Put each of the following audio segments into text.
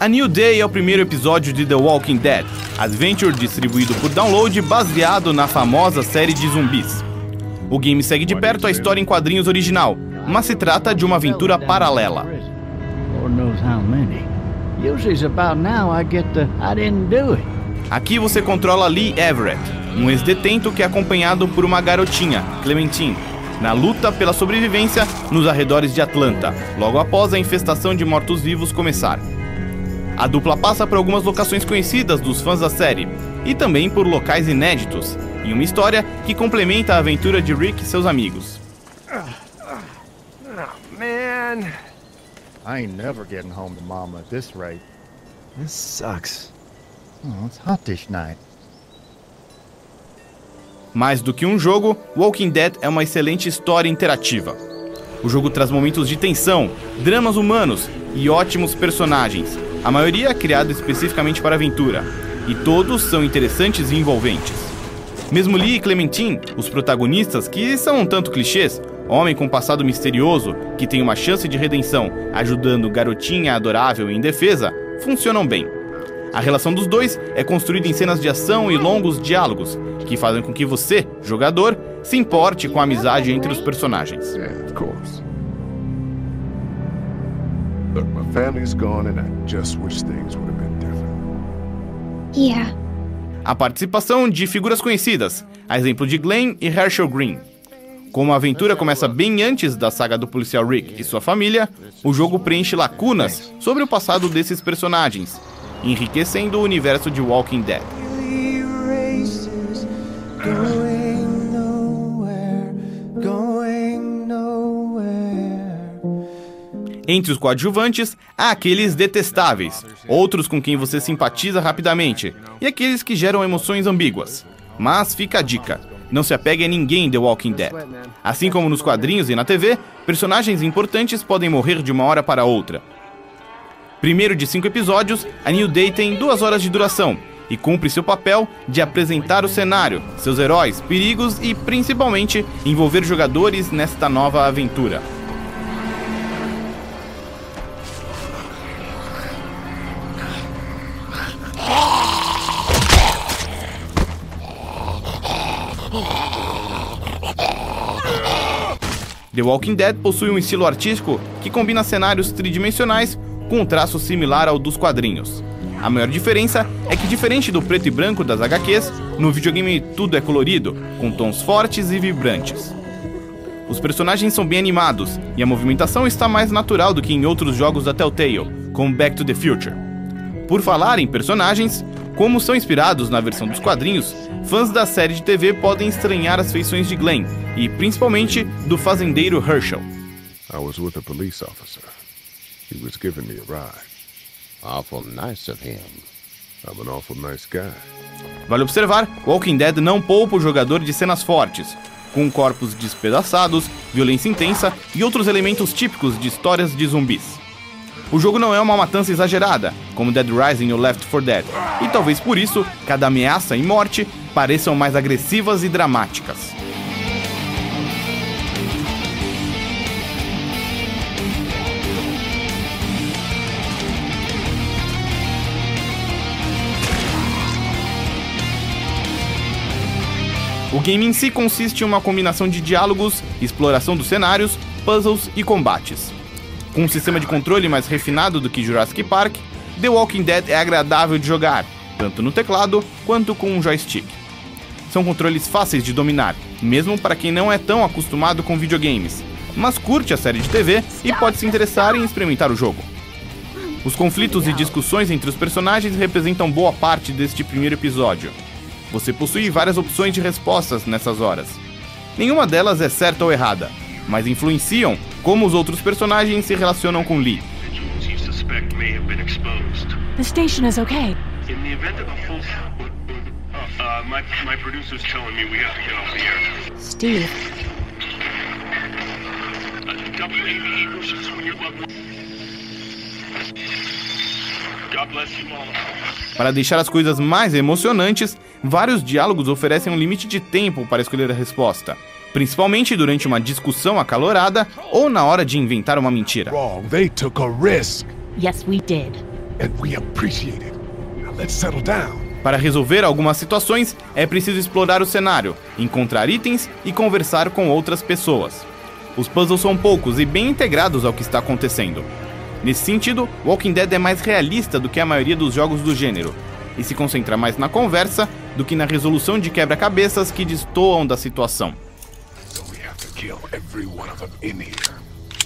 A New Day é o primeiro episódio de The Walking Dead, adventure distribuído por download baseado na famosa série de zumbis. O game segue de perto a história em quadrinhos original, mas se trata de uma aventura paralela. Aqui você controla Lee Everett, um ex-detento que é acompanhado por uma garotinha, Clementine, na luta pela sobrevivência nos arredores de Atlanta, logo após a infestação de mortos-vivos começar. A dupla passa por algumas locações conhecidas dos fãs da série, e também por locais inéditos, em uma história que complementa a aventura de Rick e seus amigos. Man, I ain't never getting home to Mama at this rate. This sucks. Oh, it's hot this night. Mais do que um jogo, Walking Dead é uma excelente história interativa. O jogo traz momentos de tensão, dramas humanos e ótimos personagens, a maioria criada especificamente para a aventura, e todos são interessantes e envolventes. Mesmo Lee e Clementine, os protagonistas, que são um tanto clichês, homem com passado misterioso, que tem uma chance de redenção, ajudando garotinha adorável e indefesa, funcionam bem. A relação dos dois é construída em cenas de ação e longos diálogos, que fazem com que você, jogador, se importe com a amizade entre os personagens. Yeah, of course. Look, my family's gone and I just wish things would have been different. Yeah. A participação de figuras conhecidas, a exemplo de Glenn e Herschel Green. Como a aventura começa bem antes da saga do policial Rick e sua família, o jogo preenche lacunas sobre o passado desses personagens, enriquecendo o universo de Walking Dead. Entre os coadjuvantes, há aqueles detestáveis, outros com quem você simpatiza rapidamente, e aqueles que geram emoções ambíguas. Mas fica a dica, não se apegue a ninguém em The Walking Dead. Assim como nos quadrinhos e na TV, personagens importantes podem morrer de uma hora para outra. Primeiro de 5 episódios, a New Day tem 2 horas de duração e cumpre seu papel de apresentar o cenário, seus heróis, perigos e, principalmente, envolver jogadores nesta nova aventura. The Walking Dead possui um estilo artístico que combina cenários tridimensionais com um traço similar ao dos quadrinhos. A maior diferença é que, diferente do preto e branco das HQs, no videogame tudo é colorido, com tons fortes e vibrantes. Os personagens são bem animados, e a movimentação está mais natural do que em outros jogos da Telltale, como Back to the Future. Por falar em personagens, como são inspirados na versão dos quadrinhos, fãs da série de TV podem estranhar as feições de Glenn, e principalmente do fazendeiro Herschel. I was with a police officer. He was giving me a ride. Awful nice of him. I'm an awful nice guy. Vale observar, Walking Dead não poupa o jogador de cenas fortes, com corpos despedaçados, violência intensa e outros elementos típicos de histórias de zumbis. O jogo não é uma matança exagerada, como Dead Rising ou Left 4 Dead, e talvez por isso, cada ameaça e morte pareçam mais agressivas e dramáticas. O game em si consiste em uma combinação de diálogos, exploração dos cenários, puzzles e combates. Com um sistema de controle mais refinado do que Jurassic Park, The Walking Dead é agradável de jogar, tanto no teclado quanto com um joystick. São controles fáceis de dominar, mesmo para quem não é tão acostumado com videogames, mas curte a série de TV e pode se interessar em experimentar o jogo. Os conflitos e discussões entre os personagens representam boa parte deste primeiro episódio. Você possui várias opções de respostas nessas horas. Nenhuma delas é certa ou errada, mas influenciam como os outros personagens se relacionam com Lee. The station is okay. In the event of a full... my producer's telling me we have to get off the air. Steve. God bless you all. Para deixar as coisas mais emocionantes, vários diálogos oferecem um limite de tempo para escolher a resposta, principalmente durante uma discussão acalorada ou na hora de inventar uma mentira. Wrong. They took a risk. Yes, we did. and we appreciate it. Now let's settle down. Para resolver algumas situações, é preciso explorar o cenário, encontrar itens e conversar com outras pessoas. Os puzzles são poucos e bem integrados ao que está acontecendo. Nesse sentido, Walking Dead é mais realista do que a maioria dos jogos do gênero, e se concentra mais na conversa do que na resolução de quebra-cabeças que destoam da situação. So we have to kill every one of them in here.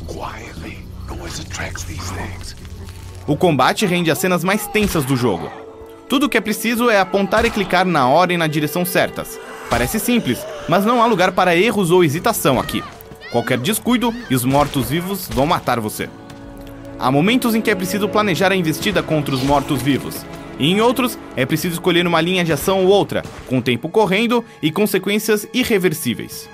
Quietly. Noise attracts these things. O combate rende as cenas mais tensas do jogo. Tudo o que é preciso é apontar e clicar na hora e na direção certas. Parece simples, mas não há lugar para erros ou hesitação aqui. Qualquer descuido e os mortos-vivos vão matar você. Há momentos em que é preciso planejar a investida contra os mortos-vivos. E em outros, é preciso escolher uma linha de ação ou outra, com o tempo correndo e consequências irreversíveis.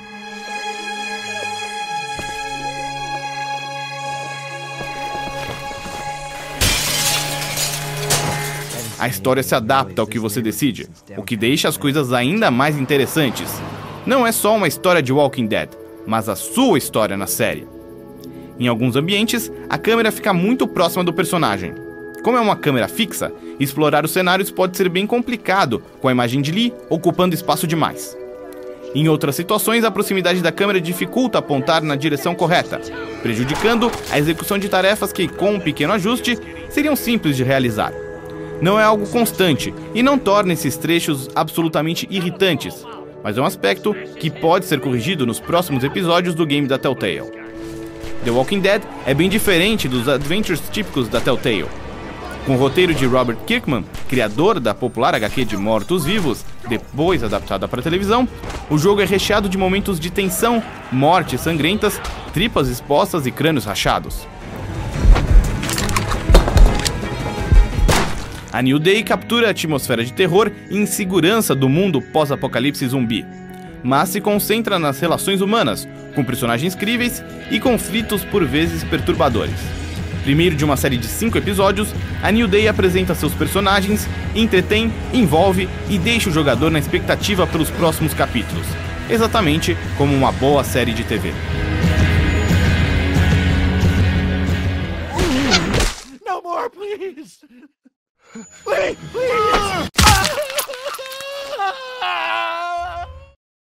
A história se adapta ao que você decide, o que deixa as coisas ainda mais interessantes. Não é só uma história de Walking Dead, mas a sua história na série. Em alguns ambientes, a câmera fica muito próxima do personagem. Como é uma câmera fixa, explorar os cenários pode ser bem complicado, com a imagem de Lee ocupando espaço demais. Em outras situações, a proximidade da câmera dificulta apontar na direção correta, prejudicando a execução de tarefas que, com um pequeno ajuste, seriam simples de realizar. Não é algo constante e não torna esses trechos absolutamente irritantes, mas é um aspecto que pode ser corrigido nos próximos episódios do game da Telltale. The Walking Dead é bem diferente dos adventures típicos da Telltale. Com o roteiro de Robert Kirkman, criador da popular HQ de Mortos-Vivos, depois adaptada para televisão, o jogo é recheado de momentos de tensão, mortes sangrentas, tripas expostas e crânios rachados. A New Day captura a atmosfera de terror e insegurança do mundo pós-apocalipse zumbi, mas se concentra nas relações humanas, com personagens críveis e conflitos por vezes perturbadores. Primeiro de uma série de 5 episódios, a New Day apresenta seus personagens, entretém, envolve e deixa o jogador na expectativa pelos próximos capítulos, exatamente como uma boa série de TV. No more, please! Please!